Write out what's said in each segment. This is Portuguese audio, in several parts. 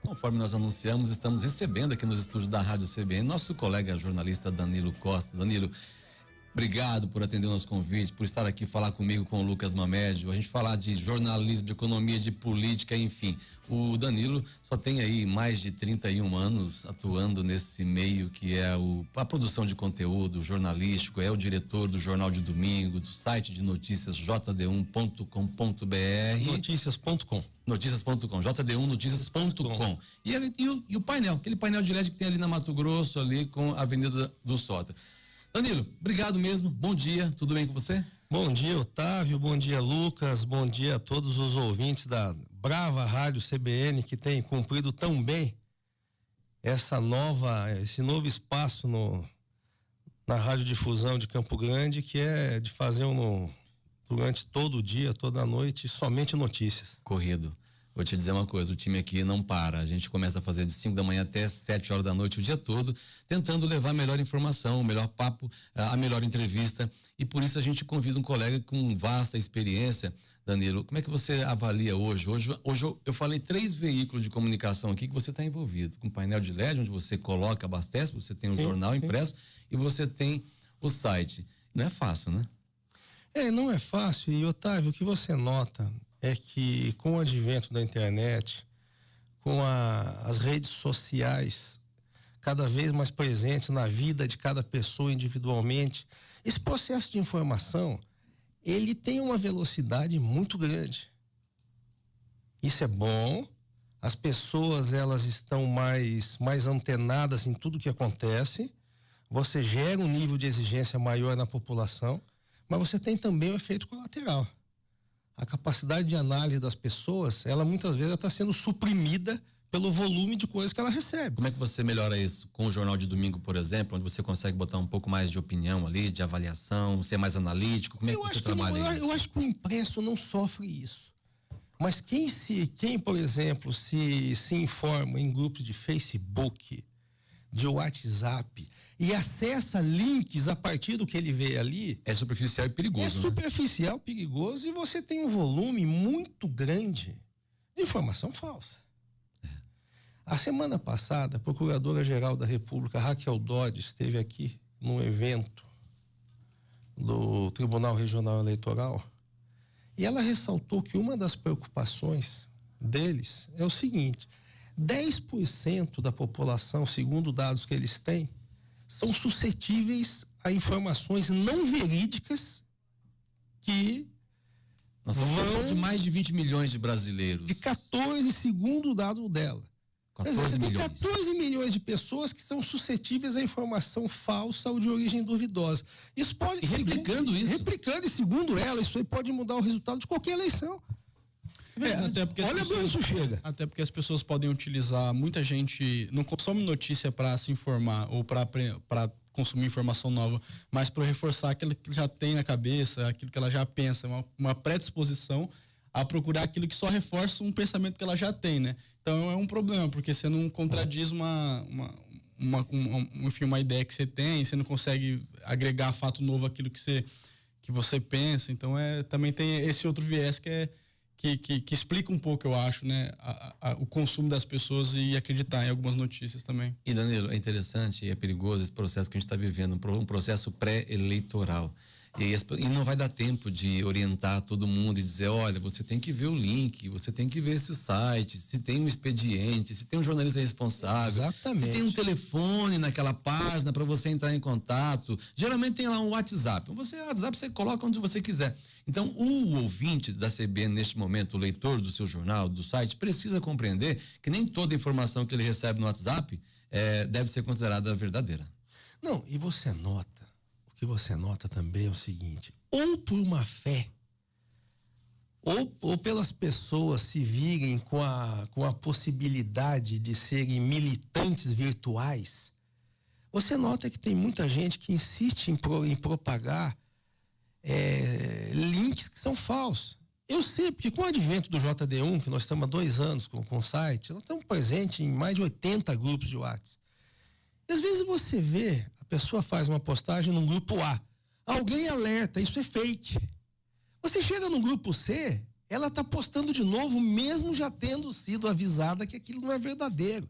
Conforme nós anunciamos, estamos recebendo aqui nos estúdios da Rádio CBN nosso colega jornalista Danilo Costa. Danilo, obrigado por atender o nosso convite, por estar aqui falar comigo, com o Lucas Mamédio, a gente falar de jornalismo, de economia, de política, enfim. O Danilo só tem aí mais de 31 anos atuando nesse meio que é a produção de conteúdo jornalístico, é o diretor do Jornal de Domingo, do site de notícias jd1.com.br. Notícias.com. Notícias.com, jd1noticias.com. E o painel, aquele painel de LED que tem ali na Mato Grosso, ali com a Avenida do Sota. Danilo, obrigado mesmo, bom dia, tudo bem com você? Bom dia, Otávio, bom dia, Lucas, bom dia a todos os ouvintes da brava Rádio CBN que tem cumprido tão bem esse novo espaço na radiodifusão de Campo Grande, que é de fazer durante todo o dia, toda a noite, somente notícias. Corrido. Vou te dizer uma coisa, o time aqui não para, a gente começa a fazer de 5 da manhã até 7 horas da noite o dia todo, tentando levar a melhor informação, o melhor papo, a melhor entrevista, e por isso a gente convida um colega com vasta experiência. Danilo, como é que você avalia hoje? Hoje eu falei 3 veículos de comunicação aqui que você está envolvido, com painel de LED, onde você coloca, abastece, você tem o jornal impresso e você tem o site. Não é fácil, né? Não é fácil, e Otávio, o que você nota é que com o advento da internet, com as redes sociais cada vez mais presentes na vida de cada pessoa individualmente, esse processo de informação, ele tem uma velocidade muito grande. Isso é bom, as pessoas elas estão mais antenadas em tudo que acontece, você gera um nível de exigência maior na população, mas você tem também o efeito colateral. A capacidade de análise das pessoas, ela muitas vezes está sendo suprimida pelo volume de coisas que ela recebe. Como é que você melhora isso? Com o Jornal de Domingo, por exemplo, onde você consegue botar um pouco mais de opinião ali, de avaliação, ser mais analítico? Como é que você trabalha isso? Eu acho que o impresso não sofre isso. Mas quem por exemplo, se informa em grupos de Facebook, de WhatsApp e acessa links a partir do que ele vê ali, é superficial e perigoso. É superficial, perigoso, e você tem um volume muito grande de informação falsa. A semana passada, a Procuradora-Geral da República, Raquel Dodge, esteve aqui num evento do Tribunal Regional Eleitoral e ela ressaltou que uma das preocupações deles é o seguinte: 10% da população, segundo dados que eles têm, são suscetíveis a informações não verídicas que vão de mais de 20 milhões de brasileiros. De 14, segundo o dado dela. 14 milhões. 14 milhões de pessoas que são suscetíveis a informação falsa ou de origem duvidosa. Isso pode... Replicando, e segundo ela, isso aí pode mudar o resultado de qualquer eleição. Até porque olha onde isso chega. Até porque as pessoas podem utilizar, muita gente não consome notícia para se informar ou para consumir informação nova, mas para reforçar aquilo que já tem na cabeça, aquilo que ela já pensa, uma predisposição a procurar aquilo que só reforça um pensamento que ela já tem, né? Então é um problema, porque você não contradiz uma ideia que você tem, você não consegue agregar fato novo àquilo que você pensa. Então também tem esse outro viés que explica um pouco, eu acho, né, o consumo das pessoas e acreditar em algumas notícias também. E Danilo, é interessante e é perigoso esse processo que a gente está vivendo, um processo pré-eleitoral. E não vai dar tempo de orientar todo mundo e dizer, olha, você tem que ver o link, você tem que ver se o site, se tem um expediente, se tem um jornalista responsável. Exatamente. Se tem um telefone naquela página para você entrar em contato. Geralmente tem lá um WhatsApp. Você coloca onde você quiser. Então, o ouvinte da CBN neste momento, o leitor do seu jornal, do site, precisa compreender que nem toda informação que ele recebe no WhatsApp deve ser considerada verdadeira. Não, e você nota, o que você nota também é o seguinte: ou por uma fé, ou pelas pessoas se virem com a possibilidade de serem militantes virtuais, você nota que tem muita gente que insiste em propagar links que são falsos. Eu sei, porque com o advento do JD1, que nós estamos há 2 anos com o site, nós estamos presentes em mais de 80 grupos de WhatsApp. E às vezes você vê, a pessoa faz uma postagem num grupo A, alguém alerta, isso é fake. Você chega no grupo C, ela está postando de novo, mesmo já tendo sido avisada que aquilo não é verdadeiro.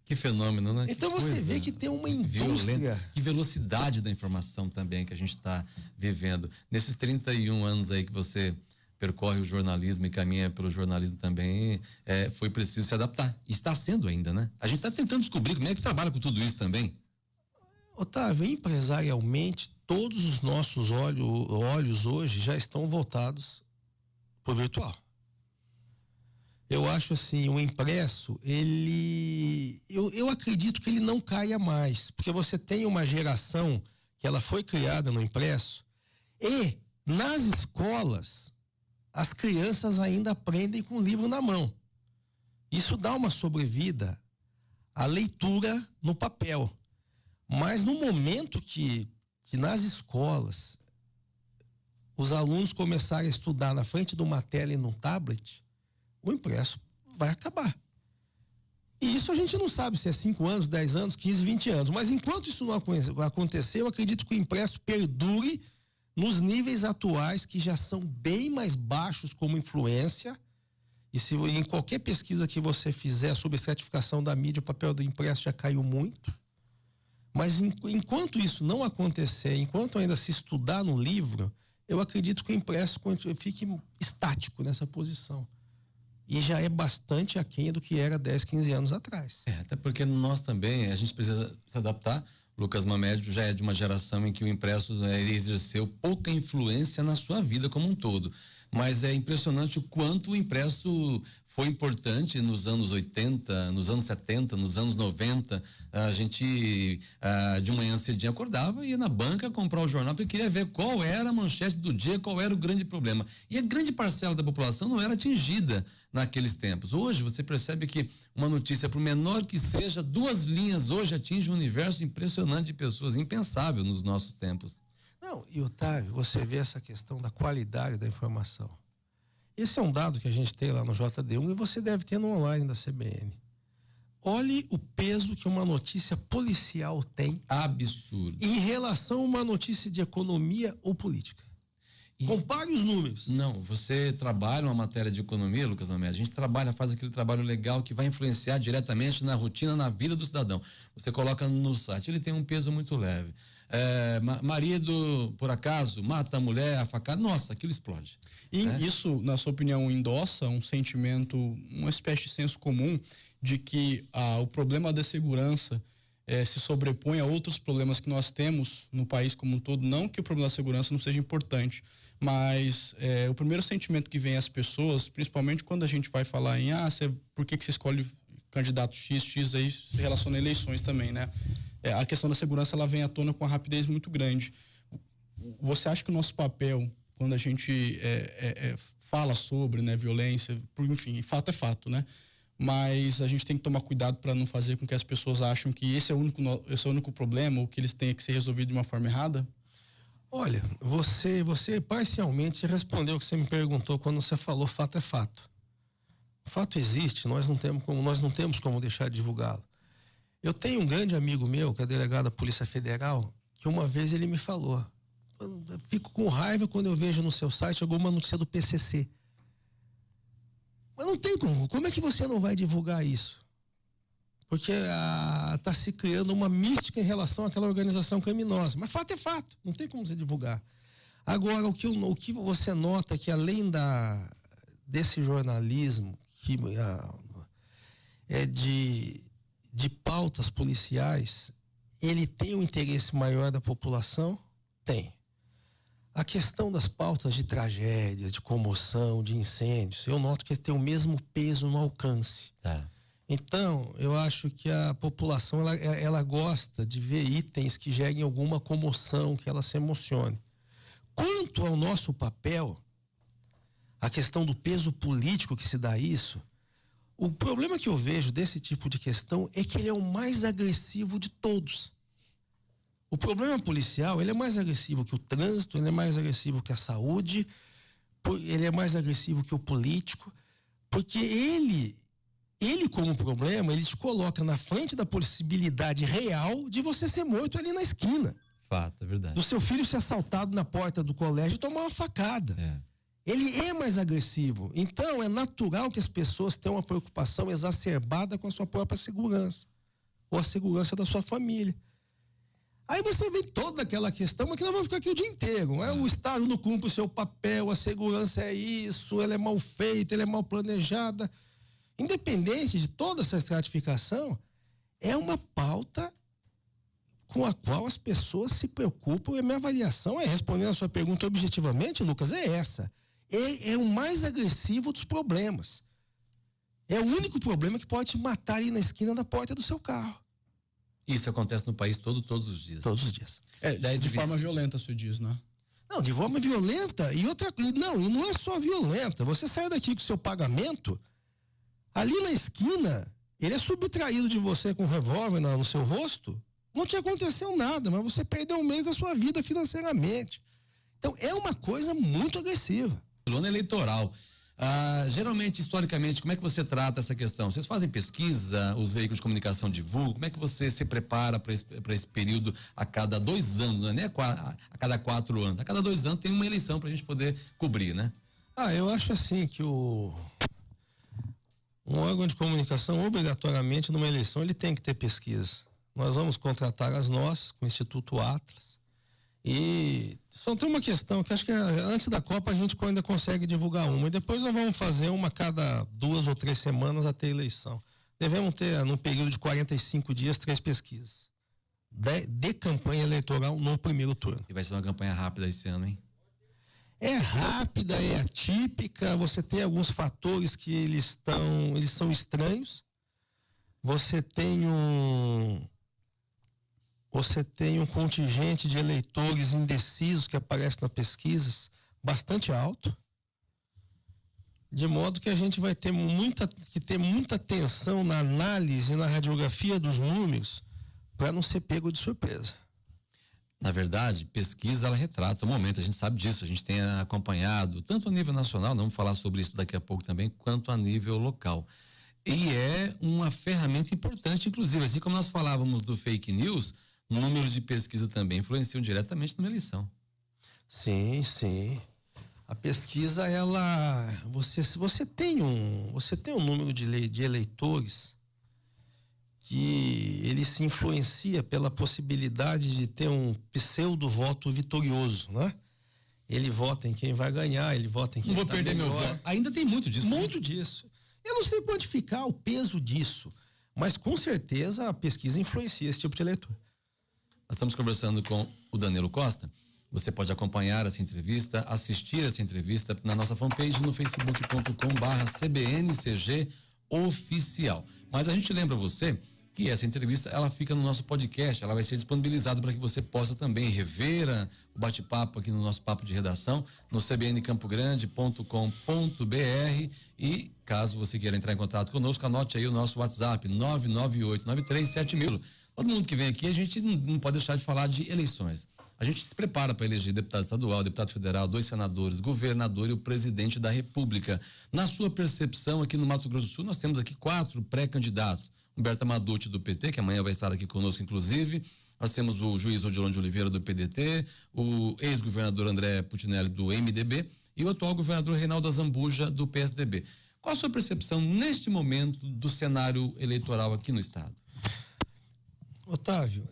Que fenômeno, né? Então você vê que tem uma indústria. Que velocidade da informação também que a gente está vivendo. Nesses 31 anos aí que você percorre o jornalismo e caminha pelo jornalismo também, foi preciso se adaptar. E está sendo ainda, né? A gente está tentando descobrir como é que trabalha com tudo isso também. Otávio, empresarialmente, todos os nossos olhos hoje já estão voltados para o virtual. Eu acho assim, o impresso, eu acredito que ele não caia mais, porque você tem uma geração que ela foi criada no impresso e nas escolas as crianças ainda aprendem com o livro na mão. Isso dá uma sobrevida à leitura no papel. Mas no momento que nas escolas os alunos começarem a estudar na frente de uma tela e num tablet, o impresso vai acabar. E isso a gente não sabe se é 5 anos, 10 anos, 15, 20 anos. Mas enquanto isso não acontecer, eu acredito que o impresso perdure nos níveis atuais, que já são bem mais baixos como influência. E se em qualquer pesquisa que você fizer sobre estratificação da mídia, o papel do impresso já caiu muito. Mas enquanto isso não acontecer, enquanto ainda se estudar no livro, eu acredito que o impresso fique estático nessa posição. E já é bastante aquém do que era 10, 15 anos atrás. Até porque nós também, a gente precisa se adaptar. Lucas Mamédio já é de uma geração em que o impresso exerceu pouca influência na sua vida como um todo. Mas é impressionante o quanto o impresso foi importante nos anos 80, nos anos 70, nos anos 90. A gente de manhã cedinho acordava e ia na banca comprar o jornal porque queria ver qual era a manchete do dia, qual era o grande problema. E a grande parcela da população não era atingida naqueles tempos. Hoje você percebe que uma notícia, por menor que seja, 2 linhas hoje atinge um universo impressionante de pessoas, impensável nos nossos tempos. Não, e Otávio, você vê essa questão da qualidade da informação. Esse é um dado que a gente tem lá no JD1 e você deve ter no online da CBN. Olhe o peso que uma notícia policial tem. Absurdo. Em relação a uma notícia de economia ou política. Compare os números. Não, você trabalha uma matéria de economia, Lucas Mamed, a gente faz aquele trabalho legal que vai influenciar diretamente na rotina, na vida do cidadão. Você coloca no site, ele tem um peso muito leve. Marido, por acaso, mata a mulher, a facada, nossa, aquilo explode. E isso, na sua opinião, endossa um sentimento, uma espécie de senso comum de que o problema da segurança se sobrepõe a outros problemas que nós temos no país como um todo. Não que o problema da segurança não seja importante, mas o primeiro sentimento que vem às pessoas, principalmente quando a gente vai falar em por que você escolhe candidato X aí se relaciona a eleições também, né? A questão da segurança, ela vem à tona com uma rapidez muito grande. Você acha que o nosso papel, quando a gente fala sobre, né, violência, enfim, fato é fato, né? Mas a gente tem que tomar cuidado para não fazer com que as pessoas achem que esse é o único problema ou que eles têm que ser resolvidos de uma forma errada? Olha, você parcialmente respondeu o que você me perguntou quando você falou fato é fato. O fato existe, nós não temos como deixar de divulgá-lo. Eu tenho um grande amigo meu, que é delegado da Polícia Federal, que uma vez ele me falou: eu fico com raiva quando eu vejo no seu site alguma notícia do PCC. Mas não tem como é que você não vai divulgar isso? Porque está se criando uma mística em relação àquela organização criminosa. Mas fato é fato, não tem como você divulgar. Agora, o que você nota é que além desse jornalismo que é de pautas policiais, ele tem um interesse maior da população? Tem. A questão das pautas de tragédias, de comoção, de incêndios, eu noto que tem o mesmo peso no alcance. Tá. Então, eu acho que a população, ela gosta de ver itens que gerem alguma comoção, que ela se emocione. Quanto ao nosso papel, a questão do peso político que se dá a isso, o problema que eu vejo desse tipo de questão é que ele é o mais agressivo de todos. O problema policial, ele é mais agressivo que o trânsito, ele é mais agressivo que a saúde, ele é mais agressivo que o político, porque ele como problema, ele te coloca na frente da possibilidade real de você ser morto ali na esquina. Fato, é verdade. Do seu filho ser assaltado na porta do colégio e tomar uma facada. ele é mais agressivo. Então, é natural que as pessoas tenham uma preocupação exacerbada com a sua própria segurança, ou a segurança da sua família. Aí você vê toda aquela questão, mas que nós vamos ficar aqui o dia inteiro. O Estado não cumpre o seu papel, a segurança é isso, ela é mal feita, ela é mal planejada. Independente de toda essa estratificação, é uma pauta com a qual as pessoas se preocupam, e a minha avaliação respondendo a sua pergunta objetivamente, Lucas, é essa. É o mais agressivo dos problemas. É o único problema que pode te matar ali na esquina da porta do seu carro. Isso acontece no país todos os dias. Todos os dias. De forma violenta, você diz, né? Não, de forma violenta e não é só violenta. Você sai daqui com o seu pagamento, ali na esquina, ele é subtraído de você com um revólver no seu rosto, não te aconteceu nada, mas você perdeu um mês da sua vida financeiramente. Então, é uma coisa muito agressiva. No ano eleitoral, geralmente, historicamente, como é que você trata essa questão? Vocês fazem pesquisa, os veículos de comunicação divulgam, como é que você se prepara para esse período a cada 2 anos, não é nem a cada 4 anos, a cada 2 anos tem uma eleição para a gente poder cobrir, né? Eu acho assim que um órgão de comunicação, obrigatoriamente, numa eleição, ele tem que ter pesquisa. Nós vamos contratar as nossas com o Instituto Atlas. E só tem uma questão, que acho que antes da Copa a gente ainda consegue divulgar uma. E depois nós vamos fazer uma a cada 2 ou 3 semanas até a eleição. Devemos ter, num período de 45 dias, 3 pesquisas. De campanha eleitoral no primeiro turno. E vai ser uma campanha rápida esse ano, hein? É rápida, é atípica, você tem alguns fatores que eles são estranhos. Você tem um contingente de eleitores indecisos que aparece nas pesquisas bastante alto, de modo que a gente vai ter muita atenção na análise, na radiografia dos números, para não ser pego de surpresa. Na verdade, pesquisa, ela retrata o momento, a gente sabe disso, a gente tem acompanhado, tanto a nível nacional, vamos falar sobre isso daqui a pouco também, quanto a nível local. E é uma ferramenta importante, inclusive, assim como nós falávamos do fake news, números de pesquisa também influenciam diretamente numa eleição. Sim, sim. A pesquisa, você tem um número de eleitores que ele se influencia pela possibilidade de ter um pseudo voto vitorioso, né? Ele vota em quem vai ganhar, ele vota em quem não vou perder melhor. Meu voto. Ainda tem muito disso. Muito disso. Eu não sei quantificar o peso disso, mas com certeza a pesquisa influencia esse tipo de eleitor. Nós estamos conversando com o Danilo Costa. Você pode acompanhar essa entrevista, assistir essa entrevista na nossa fanpage no facebook.com/CBNCG oficial. Mas a gente lembra você que essa entrevista, ela fica no nosso podcast, ela vai ser disponibilizada para que você possa também rever o bate-papo aqui no nosso papo de redação no cbncampogrande.com.br e caso você queira entrar em contato conosco, anote aí o nosso WhatsApp 998937000. Todo mundo que vem aqui, a gente não pode deixar de falar de eleições. A gente se prepara para eleger deputado estadual, deputado federal, 2 senadores, governador e o presidente da República. Na sua percepção, aqui no Mato Grosso do Sul, nós temos aqui 4 pré-candidatos. Humberto Amaduti, do PT, que amanhã vai estar aqui conosco, inclusive. Nós temos o juiz Odilon de Oliveira, do PDT, o ex-governador André Putinelli, do MDB, e o atual governador Reinaldo Azambuja, do PSDB. Qual a sua percepção, neste momento, do cenário eleitoral aqui no estado? Otávio,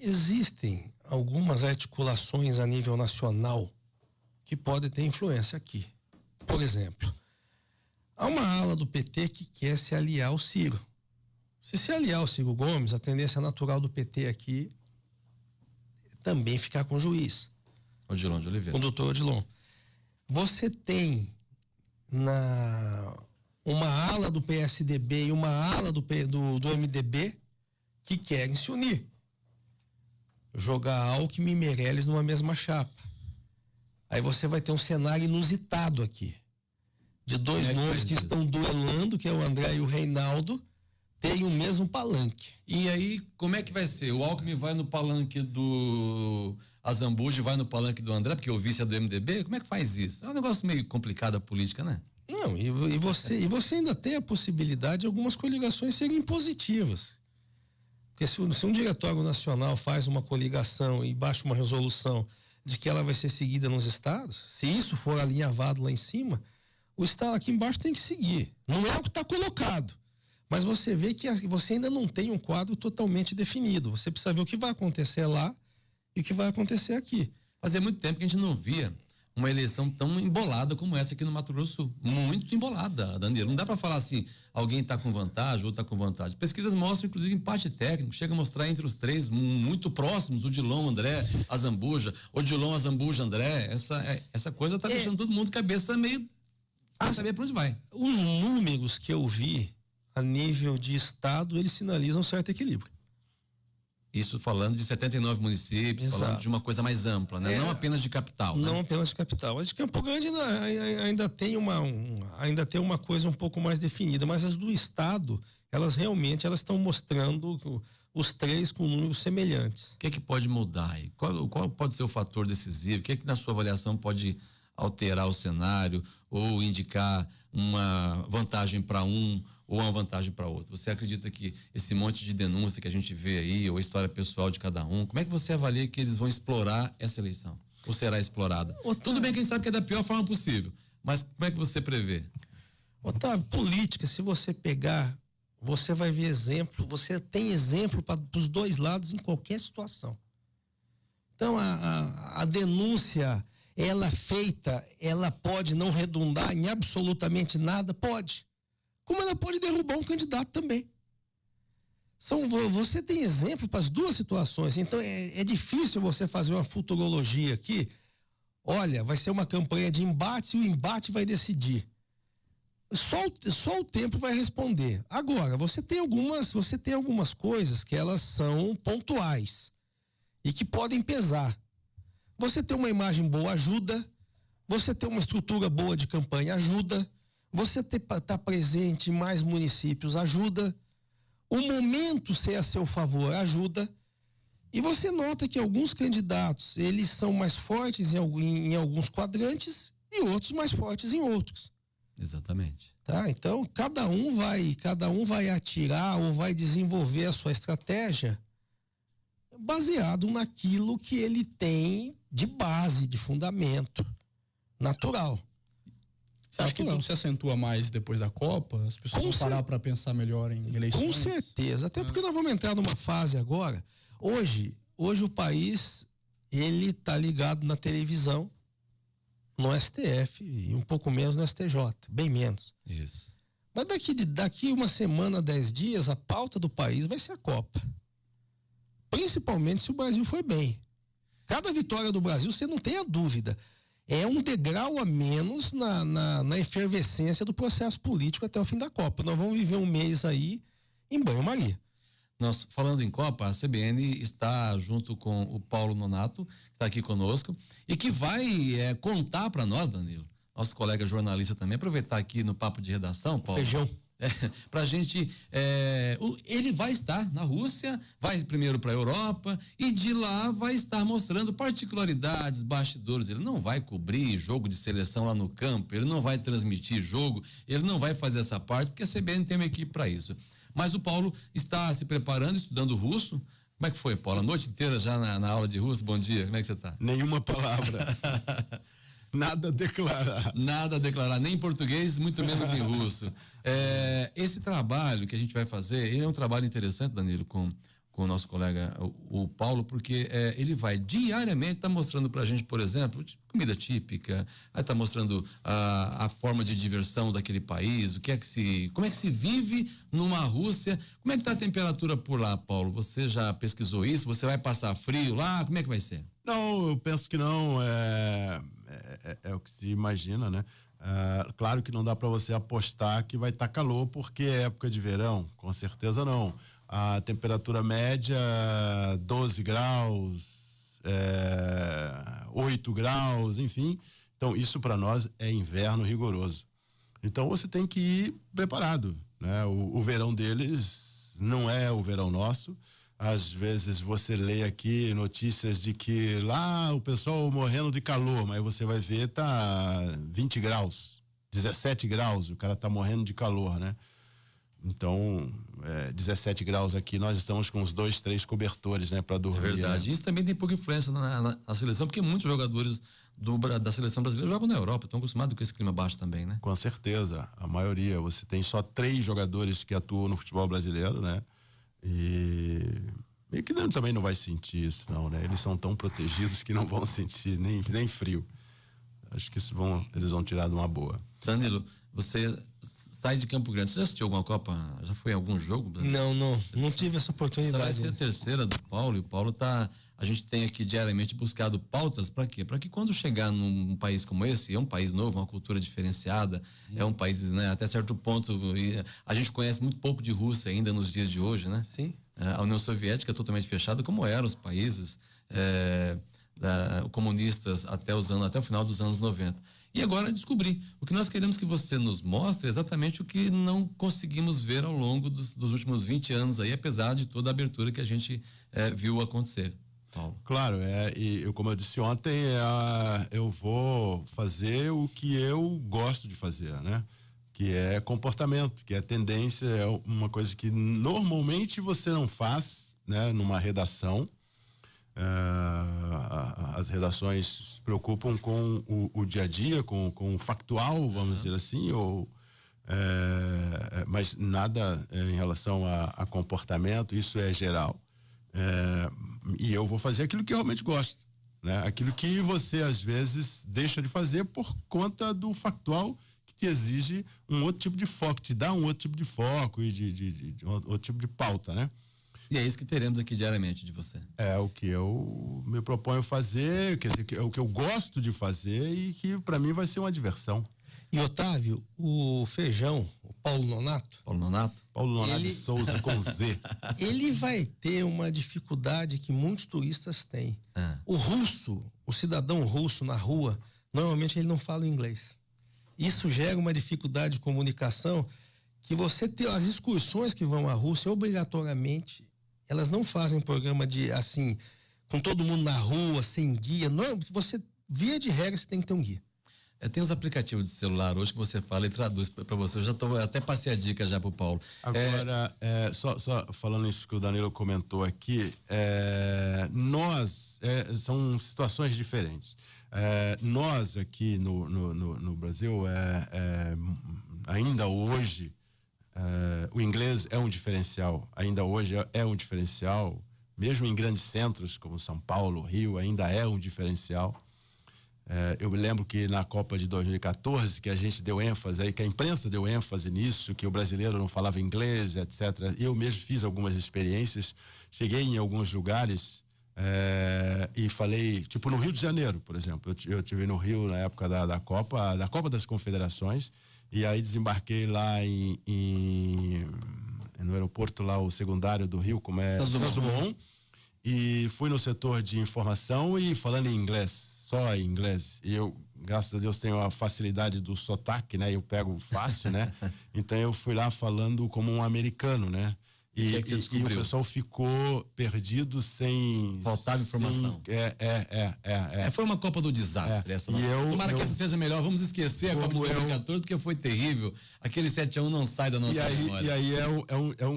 existem algumas articulações a nível nacional que podem ter influência aqui. Por exemplo, há uma ala do PT que quer se aliar ao Ciro. Se aliar ao Ciro Gomes, a tendência natural do PT aqui também ficar com o juiz. Odilon de Oliveira. Com o doutor Odilon. Você tem uma ala do PSDB e uma ala do MDB que querem se unir. Jogar Alckmin e Meirelles numa mesma chapa. Aí você vai ter um cenário inusitado aqui. De 2 nomes que estão duelando, que é o André e o Reinaldo, tem o mesmo palanque. E aí, como é que vai ser? O Alckmin vai no palanque do Azambuja e vai no palanque do André, porque o vice é do MDB? Como é que faz isso? É um negócio meio complicado a política, né? Não, e você ainda tem a possibilidade de algumas coligações serem positivas. Porque se um diretório nacional faz uma coligação e baixa uma resolução de que ela vai ser seguida nos estados, se isso for alinhavado lá em cima, o estado aqui embaixo tem que seguir. Não é o que está colocado, mas você vê que você ainda não tem um quadro totalmente definido. Você precisa ver o que vai acontecer lá e o que vai acontecer aqui. Fazia muito tempo que a gente não via uma eleição tão embolada como essa aqui no Mato Grosso do Sul. Muito embolada, Danilo. Não dá para falar assim, alguém está com vantagem, outro está com vantagem. Pesquisas mostram, inclusive, empate técnico. Chega a mostrar entre os três, muito próximos, o Dilon, André, Azambuja, o Dilon, Azambuja, André. Essa coisa está deixando todo mundo cabeça meio sem saber para onde vai. Os números que eu vi a nível de estado, eles sinalizam certo equilíbrio. Isso falando de 79 municípios, Exato. falando de uma coisa mais ampla, né? Não apenas de capital, Não né? apenas de capital. As de Campo Grande ainda tem uma coisa um pouco mais definida, mas as do estado, elas estão mostrando os três com números semelhantes. O que é que pode mudar aí? Qual pode ser o fator decisivo? O que é que na sua avaliação pode alterar o cenário ou indicar uma vantagem para um ou uma vantagem para outro? Você acredita que esse monte de denúncia que a gente vê aí, ou a história pessoal de cada um, como é que você avalia que eles vão explorar essa eleição? Ou será explorada? Tudo bem que a gente sabe que é da pior forma possível, mas como é que você prevê? Otávio, política, se você pegar, você vai ver exemplo, você tem exemplo para os dois lados em qualquer situação. Então, a denúncia, ela feita, ela pode não redundar em absolutamente nada? Pode. Como ela pode derrubar um candidato também. Você tem exemplo para as duas situações, então é difícil você fazer uma futurologia aqui. Olha, vai ser uma campanha de embate e o embate vai decidir. Só o tempo vai responder. Agora, você tem algumas coisas que elas são pontuais e que podem pesar. Você ter uma imagem boa ajuda, você ter uma estrutura boa de campanha ajuda, você tá presente em mais municípios ajuda, o momento ser a seu favor ajuda, e você nota que alguns candidatos, eles são mais fortes em alguns quadrantes e outros mais fortes em outros. Exatamente. Tá? Então, cada um vai atirar ou vai desenvolver a sua estratégia baseado naquilo que ele tem de base, de fundamento natural. Você acha que tudo se acentua mais depois da Copa? As pessoas vão parar para pensar melhor em eleições? Com certeza, até porque nós vamos entrar numa fase agora. Hoje o país, ele tá ligado na televisão, no STF e um pouco menos no STJ, bem menos. Isso. Mas daqui uma semana, 10 dias, a pauta do país vai ser a Copa. Principalmente se o Brasil for bem. Cada vitória do Brasil, você não tem a dúvida, é um degrau a menos na efervescência do processo político até o fim da Copa. Nós vamos viver um mês aí em banho-maria. Nós, falando em Copa, a CBN está junto com o Paulo Nonato, que está aqui conosco, e que vai contar para nós, Danilo, nosso colega jornalista também, aproveitar aqui no papo de redação, Paulo. Feijão. Pra gente, ele vai estar na Rússia, vai primeiro para a Europa e de lá vai estar mostrando particularidades, bastidores. Ele não vai cobrir jogo de seleção lá no campo, ele não vai transmitir jogo, ele não vai fazer essa parte, porque a CBN tem uma equipe para isso. Mas o Paulo está se preparando, estudando russo. Como é que foi, Paulo? A noite inteira já na aula de russo? Bom dia, como é que você está? Nenhuma palavra. Nada a declarar. Nada a declarar, nem em português, muito menos em russo. Esse trabalho que a gente vai fazer, ele é um trabalho interessante, Danilo, com o nosso colega, o Paulo, porque ele vai diariamente estar mostrando pra gente, por exemplo, comida típica, vai estar mostrando a forma de diversão daquele país, como é que se vive numa Rússia, como é que tá a temperatura por lá, Paulo? Você já pesquisou isso? Você vai passar frio lá? Como é que vai ser? Não, eu penso que não, é o que se imagina, né? Claro que não dá para você apostar que vai estar calor porque é época de verão, com certeza não. A temperatura média 12 graus, 8 graus, enfim. Então isso para nós é inverno rigoroso. Então você tem que ir preparado, né? O verão deles não é o verão nosso. Às vezes você lê aqui notícias de que lá o pessoal morrendo de calor, mas você vai ver tá 20 graus, 17 graus, o cara tá morrendo de calor, né? Então, 17 graus aqui, nós estamos com uns 2, 3 cobertores, né, para dormir. É verdade. Né? Isso também tem pouca influência na seleção, porque muitos jogadores da seleção brasileira jogam na Europa, estão acostumados com esse clima baixo também, né? Com certeza, a maioria. Você tem só 3 jogadores que atuam no futebol brasileiro, né? E que também não vai sentir isso, não, né? Eles são tão protegidos que não vão sentir nem frio. Acho que eles vão tirar de uma boa. Danilo, você sai de Campo Grande. Você já assistiu alguma Copa? Já foi em algum jogo? Não tive essa oportunidade. Essa vai ser a terceira do Paulo, e o Paulo a gente tem aqui diariamente buscado pautas para quê? Para que quando chegar num país como esse, é um país novo, uma cultura diferenciada, é um país, né, até certo ponto, a gente conhece muito pouco de Rússia ainda nos dias de hoje, né? Sim. A União Soviética é totalmente fechada, como eram os países comunistas até o final dos anos 90. E agora descobrir. O que nós queremos que você nos mostre é exatamente o que não conseguimos ver ao longo dos últimos 20 anos aí, apesar de toda a abertura que a gente viu acontecer. Paulo. Claro, como eu disse ontem, eu vou fazer o que eu gosto de fazer, né? Que é comportamento, que é tendência, é uma coisa que normalmente você não faz, né? Numa redação. As redações se preocupam com o dia a dia, com o factual, vamos dizer assim, mas nada em relação a comportamento, isso é geral. E eu vou fazer aquilo que eu realmente gosto, né? Aquilo que você às vezes deixa de fazer por conta do factual, que te exige um outro tipo de foco, te dá um outro tipo de foco e de outro tipo de pauta, né? E é isso que teremos aqui diariamente de você. É o que eu me proponho fazer, quer dizer, é o que eu gosto de fazer e que para mim vai ser uma diversão. E Otávio, o Feijão, o Paulo Nonato. Paulo Nonato de Souza com Z. Ele vai ter uma dificuldade que muitos turistas têm. O cidadão russo na rua, normalmente ele não fala inglês. Isso gera uma dificuldade de comunicação que você tem as excursões que vão à Rússia, obrigatoriamente, elas não fazem programa de, assim, com todo mundo na rua, sem guia. Não, você, via de regra, você tem que ter um guia. Tem os aplicativos de celular hoje que você fala e traduz para você. Eu até passei a dica já pro Paulo. Agora, só falando isso que o Danilo comentou aqui, são situações diferentes. Nós aqui no Brasil, ainda hoje, o inglês é um diferencial. Ainda hoje é um diferencial. Mesmo em grandes centros como São Paulo, Rio, ainda é um diferencial. Eu me lembro que na Copa de 2014, que a gente deu ênfase aí, que a imprensa deu ênfase nisso, que o brasileiro não falava inglês, etc. Eu mesmo fiz algumas experiências, cheguei em alguns lugares e falei, tipo no Rio de Janeiro, por exemplo. Eu estive no Rio na época da Copa das Confederações, e aí desembarquei lá no aeroporto lá, o secundário do Rio, como é Santos Dumont, e fui no setor de informação e falando em inglês. Só em inglês. E eu, graças a Deus, tenho a facilidade do sotaque, né? Eu pego fácil, né? Então eu fui lá falando como um americano, né? E o pessoal ficou perdido sem... Faltava informação. Foi uma Copa do desastre essa. Tomara que essa seja melhor. Vamos esquecer a Copa de 2014, porque foi terrível. Aquele 7-1 não sai da nossa memória. E aí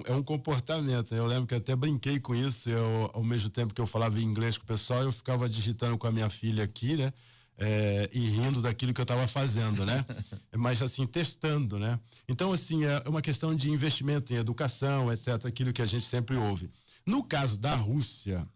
é um comportamento. Eu lembro que até brinquei com isso. Ao mesmo tempo que eu falava inglês com o pessoal, eu ficava digitando com a minha filha aqui, né? E rindo daquilo que eu estava fazendo, né? Mas assim, testando, né? Então, assim, é uma questão de investimento em educação, etc., aquilo que a gente sempre ouve. No caso da Rússia,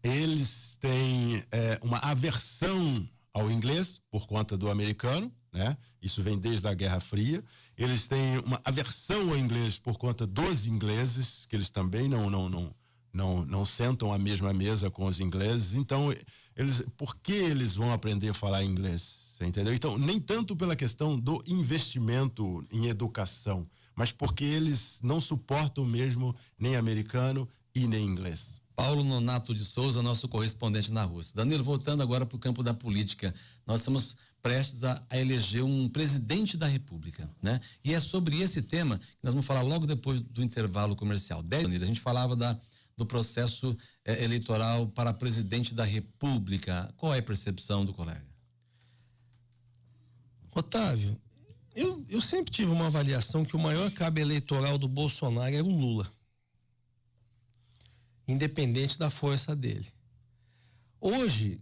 eles têm uma aversão ao inglês por conta do americano, né? Isso vem desde a Guerra Fria. Eles têm uma aversão ao inglês por conta dos ingleses, que eles também não sentam à mesma mesa com os ingleses. Então, por que eles vão aprender a falar inglês? Você entendeu? Então, nem tanto pela questão do investimento em educação, mas porque eles não suportam mesmo nem americano e nem inglês. Paulo Nonato de Souza, nosso correspondente na Rússia. Danilo, voltando agora para o campo da política, nós estamos prestes a eleger um presidente da República, né? E é sobre esse tema que nós vamos falar logo depois do intervalo comercial. A gente falava do processo eleitoral para presidente da República. Qual é a percepção do colega? Otávio, eu sempre tive uma avaliação que o maior cabo eleitoral do Bolsonaro era o Lula, independente da força dele. Hoje,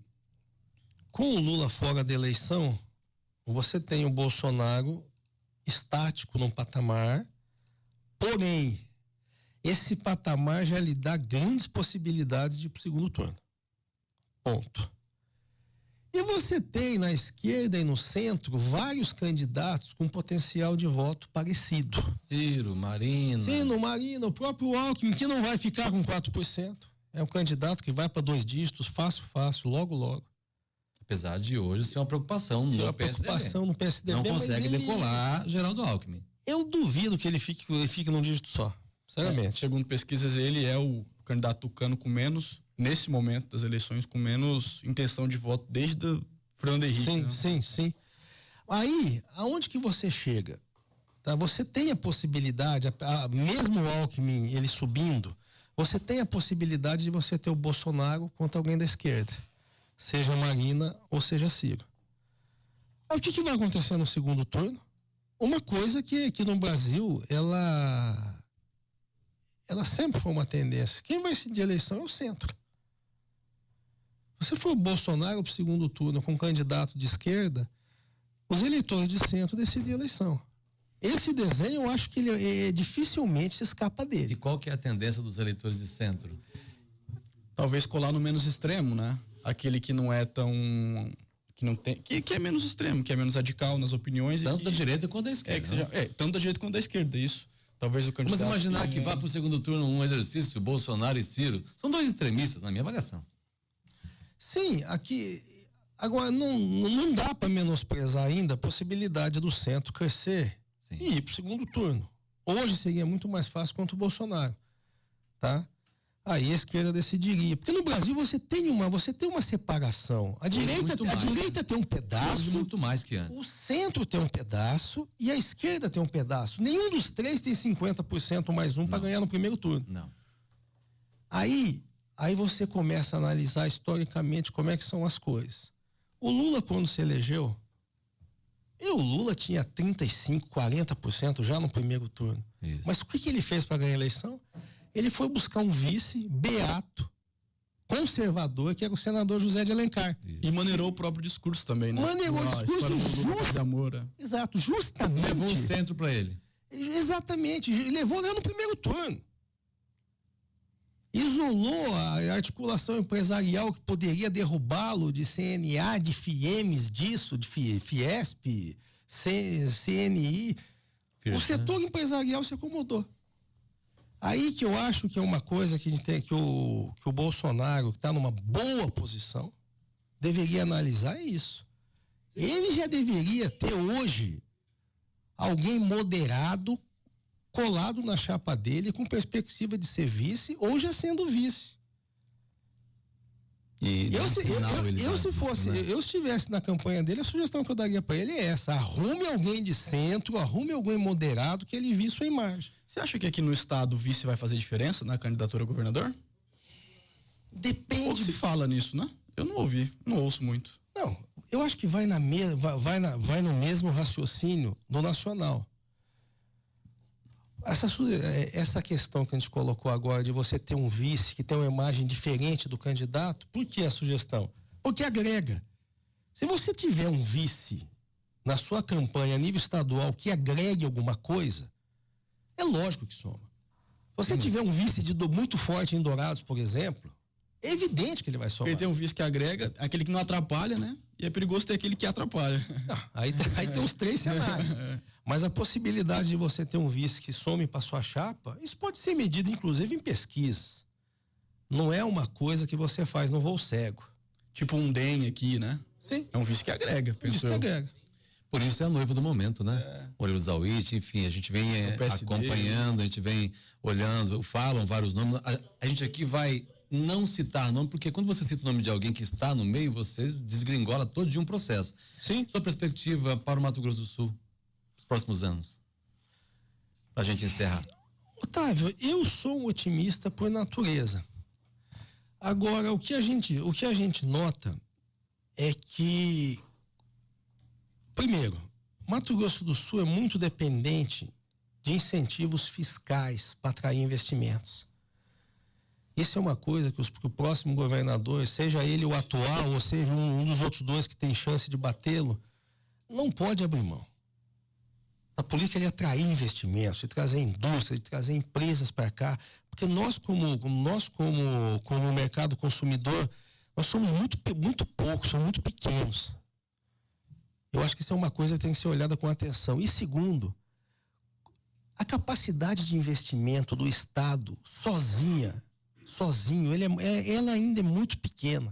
com o Lula fora da eleição, você tem o Bolsonaro estático num patamar, porém, esse patamar já lhe dá grandes possibilidades de ir para o segundo turno. Ponto. E você tem na esquerda e no centro vários candidatos com potencial de voto parecido. Ciro, Marina. Ciro, Marina, o próprio Alckmin, que não vai ficar com 4%. É um candidato que vai para 2 dígitos, fácil, logo, logo. Apesar de hoje ser uma preocupação no PSDB. Preocupação no PSDB. Não consegue decolar Geraldo Alckmin. Eu duvido que ele fique num dígito só, sinceramente. Segundo pesquisas, ele é o candidato tucano com menos, nesse momento das eleições, com menos intenção de voto desde o Fernando Henrique. Sim. Aí, aonde que você chega? Tá? Você tem a possibilidade, mesmo o Alckmin, ele subindo, você tem a possibilidade de você ter o Bolsonaro contra alguém da esquerda, seja Marina ou seja Ciro. Aí o que vai acontecer no segundo turno? Uma coisa que aqui no Brasil, ela sempre foi uma tendência. Quem vai decidir a eleição é o centro. Se for o Bolsonaro para o segundo turno com um candidato de esquerda, os eleitores de centro decidem a eleição. Esse desenho, eu acho que ele dificilmente se escapa dele. E qual que é a tendência dos eleitores de centro? Talvez colar no menos extremo, né? Aquele que não é tão... que não tem, que é menos extremo, que é menos radical nas opiniões. Tanto da direita quanto da esquerda. Tanto da direita quanto da esquerda, isso. Talvez o candidato... Vamos imaginar que vá para o segundo turno um exercício, Bolsonaro e Ciro. São 2 extremistas, na minha avaliação. Sim, aqui... Agora, não dá para menosprezar ainda a possibilidade do centro crescer e ir para o segundo turno. Hoje seria muito mais fácil contra o Bolsonaro, tá? Aí a esquerda decidiria. Porque no Brasil você tem uma separação. A direita tem um pedaço. Muito mais que antes. O centro tem um pedaço e a esquerda tem um pedaço. Nenhum dos 3 tem 50% mais um para ganhar no primeiro turno. Não. Aí você começa a analisar historicamente como é que são as coisas. O Lula, quando se elegeu, o Lula tinha 35%, 40% já no primeiro turno. Isso. Mas o que ele fez para ganhar a eleição? Ele foi buscar um vice beato, conservador, que era o senador José de Alencar. Isso. E maneirou o próprio discurso também, né? Maneirou o discurso justo. Exato, justamente. Levou o centro para ele. Exatamente, levou no primeiro turno. Isolou a articulação empresarial que poderia derrubá-lo de CNA, de FIEMES, disso, de Fiesp, CNI. O setor empresarial se acomodou. Aí que eu acho que é uma coisa que a gente tem, que o Bolsonaro, que está numa boa posição, deveria analisar, é isso. Ele já deveria ter hoje alguém moderado, colado na chapa dele, com perspectiva de ser vice, ou já sendo vice. Eu se estivesse na campanha dele, a sugestão que eu daria para ele é essa: arrume alguém de centro, arrume alguém moderado, que ele visse sua imagem. Você acha que aqui no estado o vice vai fazer diferença na candidatura a governador? Depende. Pouco se fala nisso, né? Eu não ouvi, não ouço muito. Não, eu acho que vai no mesmo raciocínio do nacional. Essa questão que a gente colocou agora de você ter um vice que tem uma imagem diferente do candidato, por que a sugestão? Porque agrega. Se você tiver um vice na sua campanha a nível estadual que agregue alguma coisa, é lógico que soma. Se você tiver um vice muito forte em Dourados, por exemplo, é evidente que ele vai somar. Ele tem um vice que agrega, aquele que não atrapalha, né? E é perigoso ter aquele que atrapalha. Aí tem os 3 cenários. Mas a possibilidade de você ter um vice que some para sua chapa, isso pode ser medido inclusive em pesquisas. Não é uma coisa que você faz no voo cego. Tipo um DEM aqui, né? Sim. É um vice que agrega, penso eu. Por isso é a noiva do momento, né? Murilo Zawitz, enfim, a gente vem acompanhando, a gente vem olhando, falam vários nomes. A gente aqui vai não citar nome, porque quando você cita o nome de alguém que está no meio, você desgringola todo de um processo. Sim. Sua perspectiva para o Mato Grosso do Sul, os próximos anos, para a gente encerrar. Otávio, eu sou um otimista por natureza. Agora, o que a gente nota é que, primeiro, Mato Grosso do Sul é muito dependente de incentivos fiscais para atrair investimentos. Isso é uma coisa que o próximo governador, seja ele o atual ou seja um dos outros dois que tem chance de batê-lo, não pode abrir mão. A política é de atrair investimentos, de trazer indústria, de trazer empresas para cá, porque nós como mercado consumidor, nós somos muito poucos, somos muito pequenos. Eu acho que isso é uma coisa que tem que ser olhada com atenção. E segundo, a capacidade de investimento do Estado sozinho, ela ainda é muito pequena.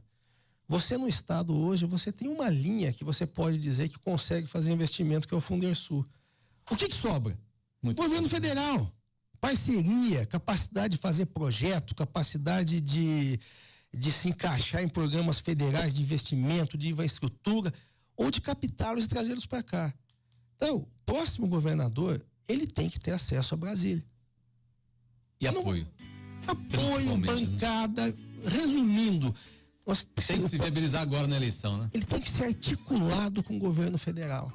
Você no Estado hoje, você tem uma linha que você pode dizer que consegue fazer investimento, que é o Fundersul. O que sobra? Governo federal, parceria, capacidade de fazer projeto, capacidade de se encaixar em programas federais de investimento, de infraestrutura, ou de captá-los e trazê-los para cá. Então, o próximo governador, ele tem que ter acesso a Brasília. E apoio. Apoio, bancada, né? Resumindo, tem que se viabilizar agora na eleição, né? Ele tem que ser articulado com o governo federal.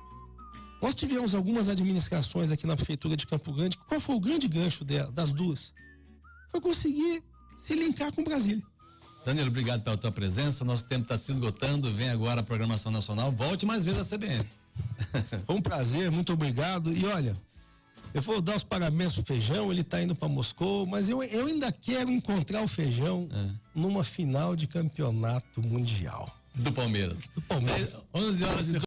Nós tivemos algumas administrações aqui na prefeitura de Campo Grande. Qual foi o grande gancho das duas? Foi conseguir se linkar com Brasília. Danilo, obrigado pela tua presença. Nosso tempo está se esgotando. Vem agora a programação nacional. Volte mais vezes à CBN. Foi um prazer, muito obrigado. E olha, eu vou dar os parabéns pro Feijão, ele está indo para Moscou, mas eu ainda quero encontrar o Feijão numa final de campeonato mundial. Do Palmeiras. Do Palmeiras. 11 horas e